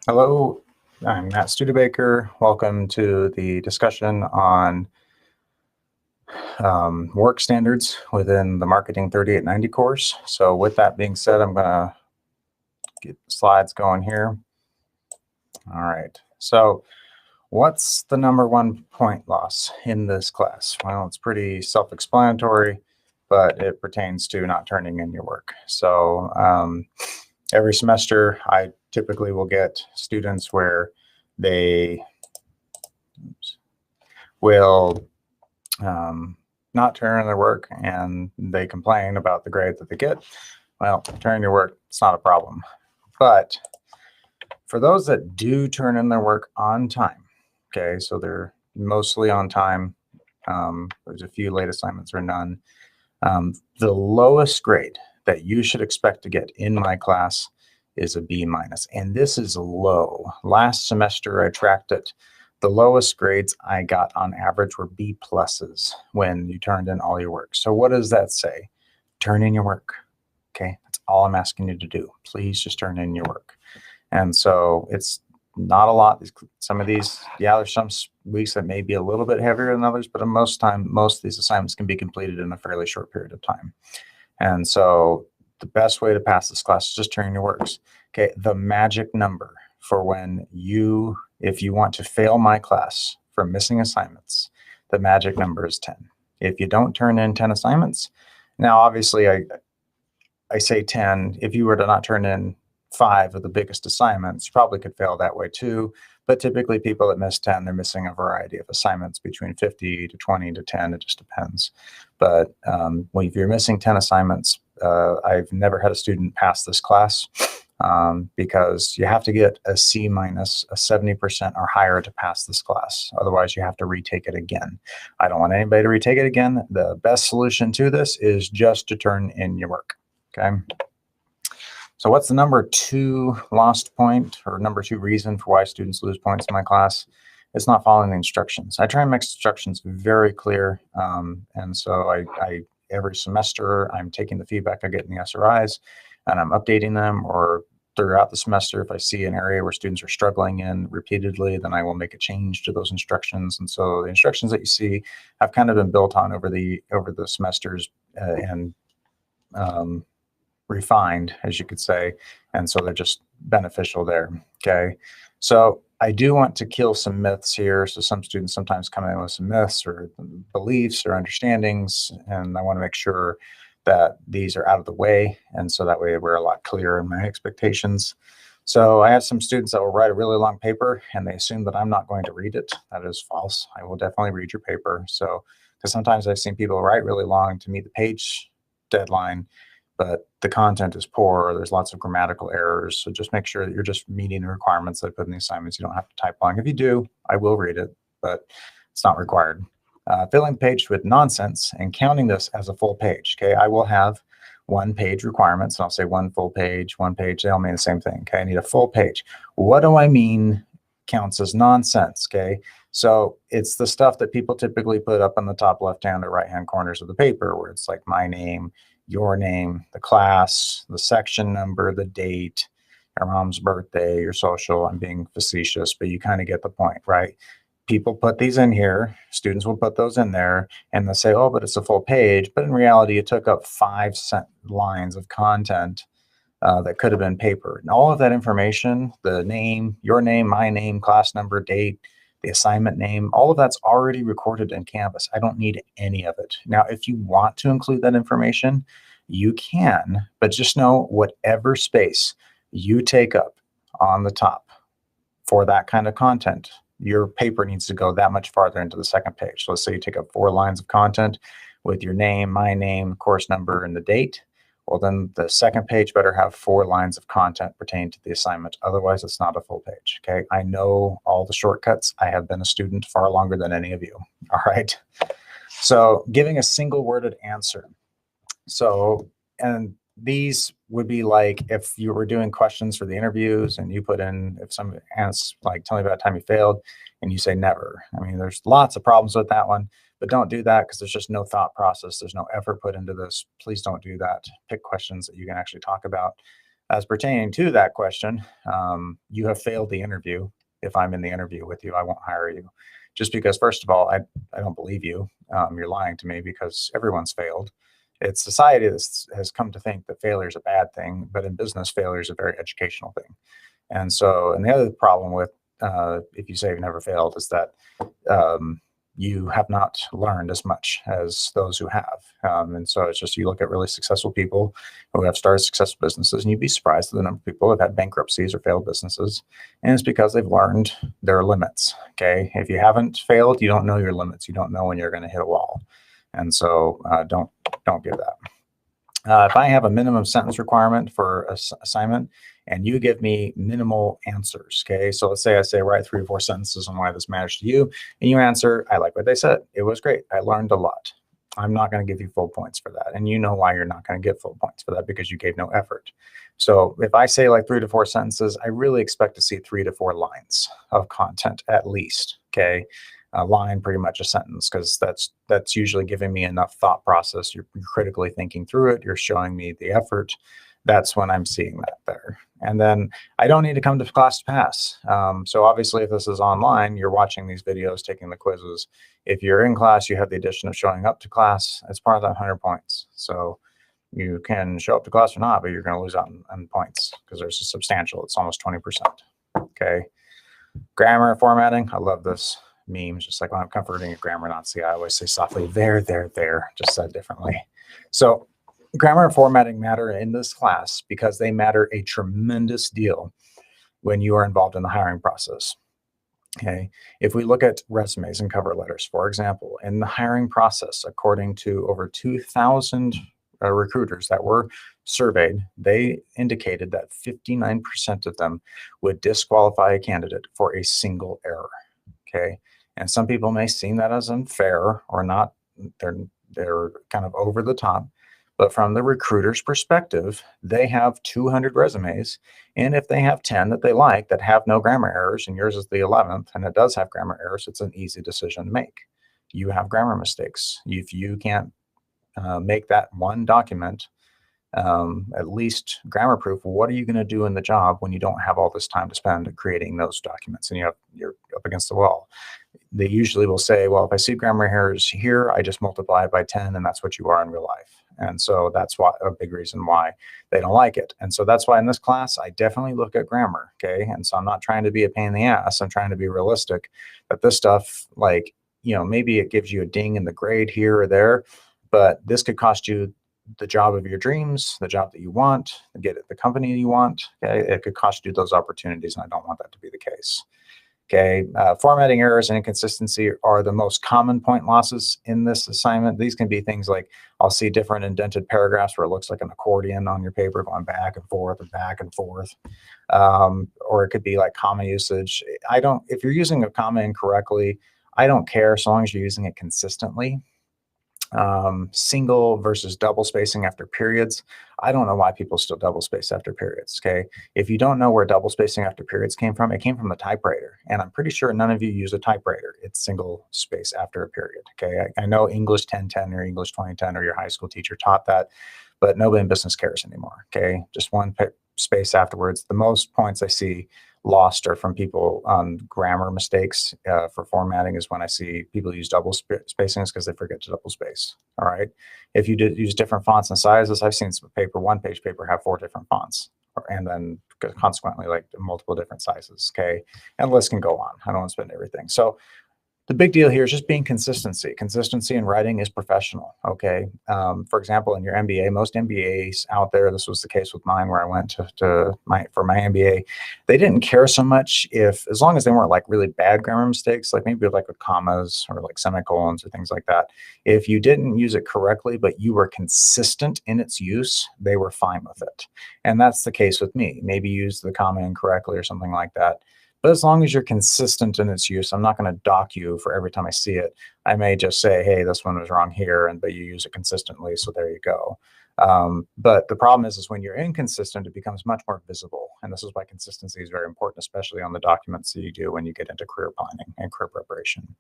Hello, I'm Matt Studebaker. Welcome to the discussion on work standards within the Marketing 3890 course. So with that being said, I'm going to get the slides going here. All right. So what's the number one point loss in this class? Well, it's pretty self-explanatory, but it pertains to not turning in your work. So every semester, I typically will get students where they will not turn in their work and they complain about the grade that they get. Well, turn your work, it's not a problem. But for those that do turn in their work on time, okay, so they're mostly on time. There's a few late assignments or none. The lowest grade that you should expect to get in my class is a B minus, and this is low. Last semester I tracked it. The lowest grades I got on average were B pluses when you turned in all your work. So what does that say? Turn in your work. Okay, that's all I'm asking you to do. Please just turn in your work. And so it's not a lot. Some of these, yeah, there's some weeks that may be a little bit heavier than others, but most of these assignments can be completed in a fairly short period of time. And so the best way to pass this class is just turn in your works. Okay, the magic number for if you want to fail my class for missing assignments, the magic number is 10. If you don't turn in 10 assignments, now obviously I say 10, if you were to not turn in 5 of the biggest assignments, you probably could fail that way too. But typically people that miss 10, they're missing a variety of assignments between 50 to 20 to 10, it just depends. But if you're missing 10 assignments, I've never had a student pass this class because you have to get a C minus, a 70% or higher to pass this class. Otherwise you have to retake it again. I don't want anybody to retake it again. The best solution to this is just to turn in your work, okay? So what's the number 2 lost point or number 2 reason for why students lose points in my class? It's not following the instructions. I try and make instructions very clear. And so every semester, I'm taking the feedback I get in the SRIs and I'm updating them, or throughout the semester, if I see an area where students are struggling in repeatedly, then I will make a change to those instructions. And so the instructions that you see have kind of been built on over the semesters and refined, as you could say, and so they're just beneficial there. Okay, so I do want to kill some myths here. So some students sometimes come in with some myths or beliefs or understandings, and I want to make sure that these are out of the way, and so that way we're a lot clearer in my expectations. So I have some students that will write a really long paper and they assume that I'm not going to read it. That is false. I will definitely read your paper. So because sometimes I've seen people write really long to meet the page deadline, but the content is poor, or there's lots of grammatical errors. So just make sure that you're just meeting the requirements that I put in the assignments. You don't have to type long. If you do, I will read it, but it's not required. Filling the page with nonsense and counting this as a full page. Okay, I will have 1 page requirements, and I'll say 1 full page, 1 page. They all mean the same thing. Okay, I need a full page. What do I mean counts as nonsense? Okay, so it's the stuff that people typically put up on the top left-hand or right-hand corners of the paper, where it's like my name, your name, the class, the section number, the date, your mom's birthday, your social. I'm being facetious, but you kind of get the point, right? People put these in here, students will put those in there, and they'll say, oh, but it's a full page. But in reality, it took up 5 lines of content that could have been paper. And all of that information, the name, your name, my name, class number, date, the assignment name, all of that's already recorded in Canvas. I don't need any of it. Now, if you want to include that information, you can, but just know whatever space you take up on the top for that kind of content, your paper needs to go that much farther into the second page. So let's say you take up 4 lines of content with your name, my name, course number, and the date. Well, then the second page better have 4 lines of content pertaining to the assignment. Otherwise, it's not a full page. Okay, I know all the shortcuts. I have been a student far longer than any of you. All right. So giving a single worded answer. So, and these would be like if you were doing questions for the interviews and you put in, if somebody asks, like, tell me about a time you failed, and you say never. I mean, there's lots of problems with that one, but don't do that because there's just no thought process. There's no effort put into this. Please don't do that. Pick questions that you can actually talk about. As pertaining to that question, you have failed the interview. If I'm in the interview with you, I won't hire you. Just because, first of all, I don't believe you. You're lying to me because everyone's failed. It's society that has come to think that failure is a bad thing, but in business, failure is a very educational thing. And so, and the other problem with if you say you've never failed is that um, you have not learned as much as those who have. And so it's just you look at really successful people who have started successful businesses, and you'd be surprised at the number of people who have had bankruptcies or failed businesses. And it's because they've learned their limits. Okay. If you haven't failed, you don't know your limits. You don't know when you're going to hit a wall. And so don't give that. If I have a minimum sentence requirement for assignment and you give me minimal answers, okay? So let's say I say write 3 or 4 sentences on why this matters to you, and you answer, I like what they said. It was great. I learned a lot. I'm not going to give you full points for that. And you know why you're not going to get full points for that, because you gave no effort. So if I say like 3 to 4 sentences, I really expect to see 3 to 4 lines of content at least, okay? A line, pretty much a sentence, because that's usually giving me enough thought process. You're critically thinking through it. You're showing me the effort. That's when I'm seeing that there. And then I don't need to come to class to pass. So obviously, if this is online, you're watching these videos, taking the quizzes. If you're in class, you have the addition of showing up to class as part of that 100 points. So you can show up to class or not, but you're going to lose out on points because there's a substantial. It's almost 20%. Okay. Grammar formatting. I love this. Memes, just like when I'm comforting a grammar Nazi, I always say softly, there, just said differently. So grammar and formatting matter in this class because they matter a tremendous deal when you are involved in the hiring process. Okay. If we look at resumes and cover letters, for example, in the hiring process, according to over 2,000 recruiters that were surveyed, they indicated that 59% of them would disqualify a candidate for a single error. Okay. And some people may see that as unfair or not. They're kind of over the top. But from the recruiter's perspective, they have 200 resumes. And if they have 10 that they like that have no grammar errors, and yours is the 11th, and it does have grammar errors, it's an easy decision to make. You have grammar mistakes. If you can't make that one document at least grammar proof, what are you going to do in the job when you don't have all this time to spend creating those documents and you're up against the wall? They usually will say, well, if I see grammar errors here, I just multiply it by 10, and that's what you are in real life. And so that's why a big reason why they don't like it. And so that's why in this class, I definitely look at grammar. Okay. And so I'm not trying to be a pain in the ass. I'm trying to be realistic that this stuff, like, maybe it gives you a ding in the grade here or there, but this could cost you the job of your dreams, the job that you want, get the company you want. Okay, it could cost you those opportunities, and I don't want that to be the case. Okay, formatting errors and inconsistency are the most common point losses in this assignment. These can be things like I'll see different indented paragraphs where it looks like an accordion on your paper going back and forth and back and forth, or it could be like comma usage. If you're using a comma incorrectly, I don't care so long as you're using it consistently. Single versus double spacing after periods. I don't know why people still double space after periods. Okay. If you don't know where double spacing after periods came from, it came from the typewriter. And I'm pretty sure none of you use a typewriter. It's single space after a period. Okay. I know English 1010 or English 2010 or your high school teacher taught that, but nobody in business cares anymore. Okay. Just one space afterwards. The most points I see lost are from people on grammar mistakes for formatting is when I see people use double spacings because they forget to double space. All right. If you did use different fonts and sizes, I've seen some one-page paper have 4 different fonts, and then consequently like multiple different sizes. Okay. And the list can go on. I don't want to spend everything. So the big deal here is just being consistency. Consistency in writing is professional. Okay. For example, in your MBA, most MBAs out there, this was the case with mine where I went for my MBA, they didn't care so much as long as they weren't like really bad grammar mistakes, like maybe like with commas or like semicolons or things like that. If you didn't use it correctly, but you were consistent in its use, they were fine with it. And that's the case with me. Maybe use the comma incorrectly or something like that. But as long as you're consistent in its use, I'm not going to dock you for every time I see it. I may just say, hey, this one was wrong here, but you use it consistently, so there you go. But the problem is when you're inconsistent, it becomes much more visible. And this is why consistency is very important, especially on the documents that you do when you get into career planning and career preparation.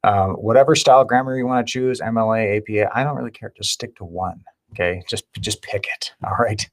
Whatever style grammar you want to choose, MLA, APA, I don't really care. Just stick to one. Okay, just pick it. All right.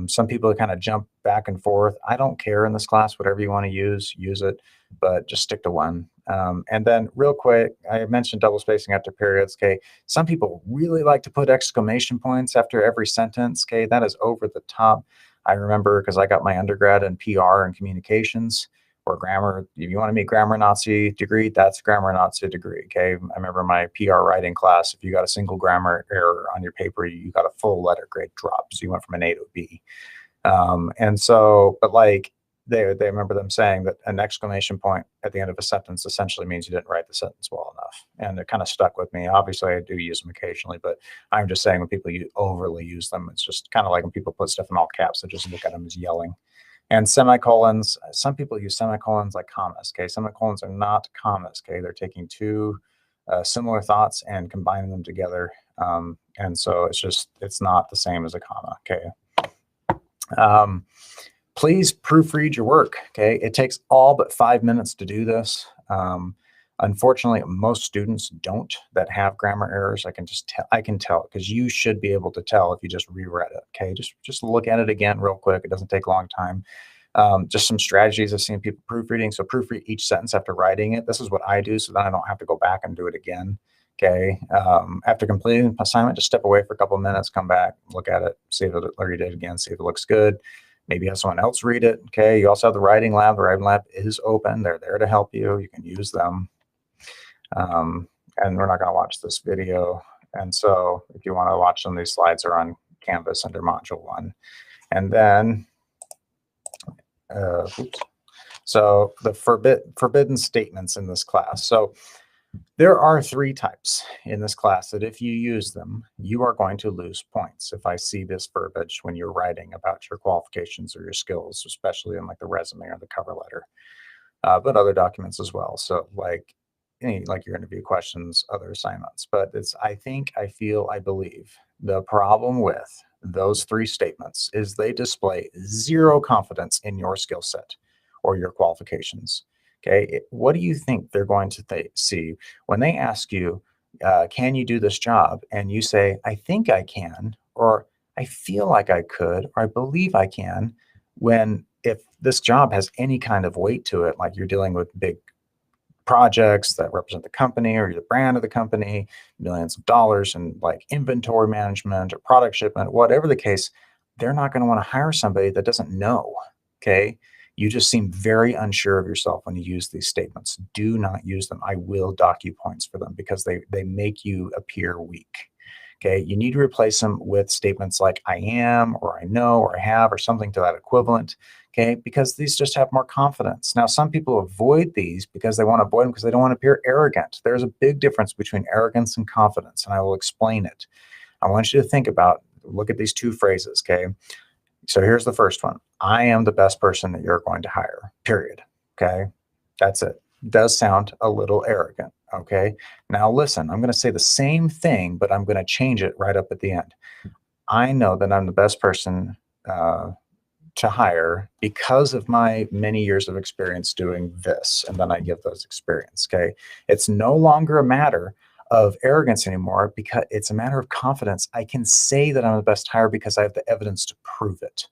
Some people kind of jump back and forth. I don't care in this class, whatever you want to use it, but just stick to one. And then real quick, I mentioned double spacing after periods. Okay. Some people really like to put exclamation points after every sentence. Okay. That is over the top. I remember because I got my undergrad in PR and communications or grammar. If you want to meet grammar Nazi degree, that's grammar Nazi degree. Okay. I remember my PR writing class. If you got a single grammar error on your paper, you got a full letter grade drop. So you went from an A to a B. And so, but like they remember them saying that an exclamation point at the end of a sentence essentially means you didn't write the sentence well enough. And it kind of stuck with me. Obviously, I do use them occasionally, but I'm just saying when people overly use them, it's just kind of like when people put stuff in all caps, they just look at them as yelling. And semicolons, some people use semicolons like commas. Okay, semicolons are not commas. Okay, they're taking two similar thoughts and combining them together. And so it's not the same as a comma. Okay. Please proofread your work. Okay, it takes all but 5 minutes to do this. Unfortunately, most students don't that have grammar errors. I can tell because you should be able to tell if you just reread it. Okay, just look at it again real quick. It doesn't take a long time. Just some strategies I've seen people proofreading. So proofread each sentence after writing it. This is what I do, so then I don't have to go back and do it again. Okay. After completing the assignment, just step away for a couple of minutes, come back, look at it, see if it, read it again, see if it looks good. Maybe have someone else read it. Okay. You also have the writing lab. The writing lab is open. They're there to help you. You can use them. And we're not going to watch this video. And so if you want to watch them, these slides are on Canvas under module 1. And then, so the forbidden statements in this class. So there are 3 types in this class that if you use them, you are going to lose points. If I see this verbiage when you're writing about your qualifications or your skills, especially in like the resume or the cover letter, but other documents as well. So like your interview questions, other assignments. But I feel, I believe the problem with those 3 statements is they display zero confidence in your skill set or your qualifications. Okay, what do you think they're going to see when they ask you, can you do this job? And you say, I think I can, or I feel like I could, or I believe I can, if this job has any kind of weight to it, like you're dealing with big projects that represent the company or the brand of the company, millions of dollars and like inventory management or product shipment, whatever the case, they're not going to want to hire somebody that doesn't know. Okay. You just seem very unsure of yourself when you use these statements. Do not use them. I will dock you points for them because they make you appear weak. Okay, you need to replace them with statements like I am, or I know, or I have, or something to that equivalent. Okay, because these just have more confidence. Now, some people avoid these because they want to avoid them because they don't want to appear arrogant. There's a big difference between arrogance and confidence, and I will explain it. I want you to look at these 2 phrases, okay? So here's the first one. I am the best person that you're going to hire, period. Okay, that's it. Does sound a little arrogant. Okay, now listen, I'm going to say the same thing, but I'm going to change it right up at the end. I know that I'm the best person to hire because of my many years of experience doing this. And then I give those experience. Okay, it's no longer a matter of arrogance anymore because it's a matter of confidence. I can say that I'm the best hire because I have the evidence to prove it.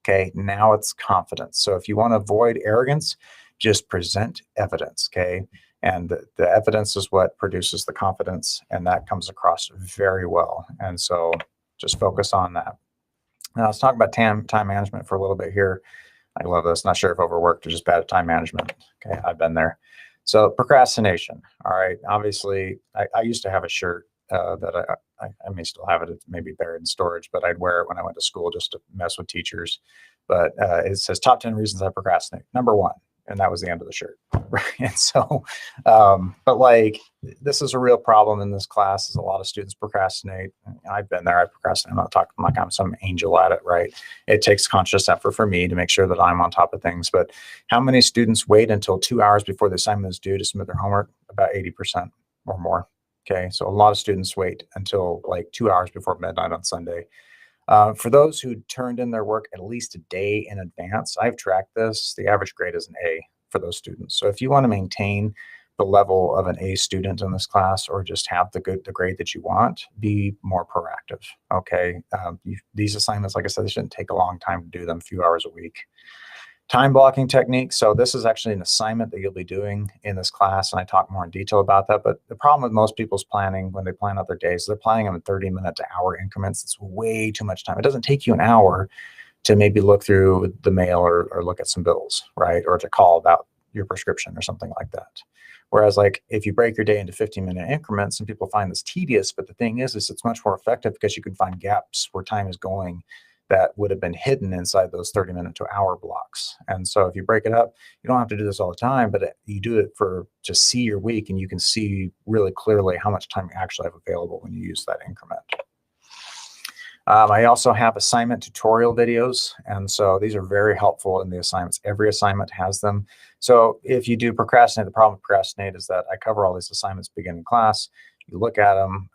Okay, now it's confidence. So if you want to avoid arrogance, just present evidence. Okay, and the evidence is what produces the confidence, and that comes across very well. And so just focus on that. Now let's talk about time management for a little bit here. I love this. Not sure if overworked or just bad at time management. Okay, I've been there. So procrastination. All right. Obviously, I used to have a shirt that I may still have it. It's maybe buried in storage, but I'd wear it when I went to school just to mess with teachers. But it says top 10 reasons I procrastinate. Number 1, and that was the end of the shirt. And so, but like this is a real problem in this class. Is a lot of students procrastinate. I've been there. I procrastinate. I'm not talking like I'm some angel at it, right? It takes conscious effort for me to make sure that I'm on top of things. But how many students wait until 2 hours before the assignment is due to submit their homework? About 80% or more. Okay, so a lot of students wait until like 2 hours before midnight on Sunday. For those who turned in their work at least a day in advance, I've tracked this. The average grade is an A for those students. So if you want to maintain the level of an A student in this class or just have the grade that you want, be more proactive. Okay. These assignments, like I said, they shouldn't take a long time to do them, a few hours a week. Time blocking technique. So this is actually an assignment that you'll be doing in this class, and I talk more in detail about that. But the problem with most people's planning when they plan out their days, they're planning them in 30-minute to hour increments. It's way too much time. It doesn't take you an hour to maybe look through the mail or look at some bills, right? Or to call about your prescription or something like that. Whereas like if you break your day into 15-minute increments, and people find this tedious, but the thing is it's much more effective because you can find gaps where time is going that would have been hidden inside those 30-minute to hour blocks. And so if you break it up, you don't have to do this all the time, but you do it for to see your week, and you can see really clearly how much time you actually have available when you use that increment. I also have assignment tutorial videos, and so these are very helpful in the assignments. Every assignment has them. So if you do procrastinate, the problem with procrastinate is that I cover all these assignments beginning class. You look at them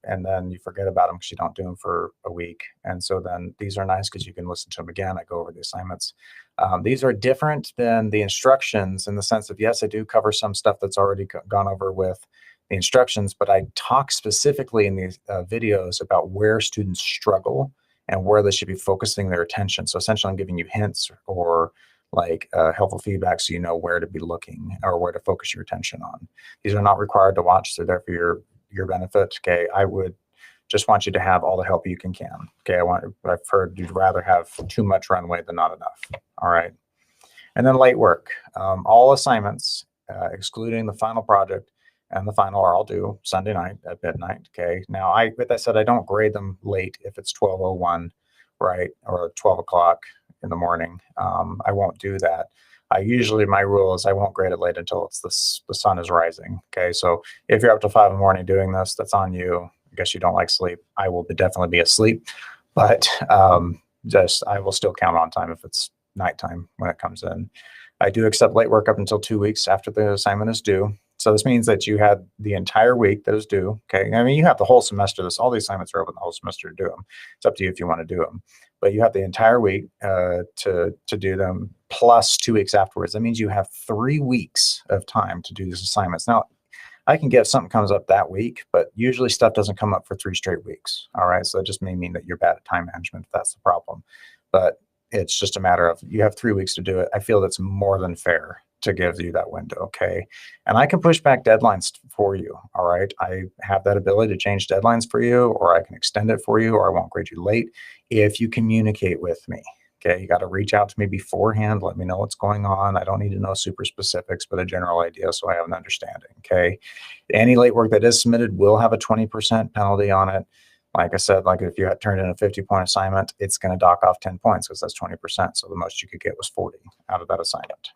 and then you forget about them because you don't do them for a week. And so then these are nice because you can listen to them again. I go over the assignments. These are different than the instructions in the sense of, yes, I do cover some stuff that's already gone over with the instructions, but I talk specifically in these videos about where students struggle and where they should be focusing their attention. So essentially I'm giving you hints or like helpful feedback so you know where to be looking or where to focus your attention on. These are not required to watch. They're there for your benefit. Okay, I would just want you to have all the help you can. Okay, I've heard you'd rather have too much runway than not enough. All right, and then late work. All assignments, excluding the final project and the final, are all due Sunday night at midnight. Okay, now with that said, I don't grade them late if it's 12:01, right, or 12 o'clock in the morning. I won't do that. My rule is I won't grade it late until the sun is rising. Okay, so if you're up to 5 in the morning doing this, that's on you. I guess you don't like sleep. I will definitely be asleep, but I will still count on time if it's nighttime when it comes in. I do accept late work up until 2 weeks after the assignment is due. So this means that you had the entire week that is due. Okay, I mean you have the whole semester. All the assignments are open the whole semester to do them. It's up to you if you want to do them, but you have the entire week to do them plus 2 weeks afterwards. That means you have 3 weeks of time to do these assignments. Now, I can get if something comes up that week, but usually stuff doesn't come up for 3 straight weeks. All right, so that just may mean that you're bad at time management if that's the problem. But it's just a matter of you have 3 weeks to do it. I feel that's more than fair to give you that window, okay? And I can push back deadlines for you, all right? I have that ability to change deadlines for you, or I can extend it for you, or I won't grade you late if you communicate with me, okay? You got to reach out to me beforehand, let me know what's going on. I don't need to know super specifics, but a general idea so I have an understanding, okay? Any late work that is submitted will have a 20% penalty on it. Like I said, like if you had turned in a 50-point assignment, it's going to dock off 10 points because that's 20%. So the most you could get was 40 out of that assignment.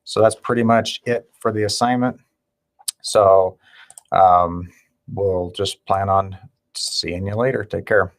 So that's pretty much it for the assignment. So we'll just plan on seeing you later. Take care.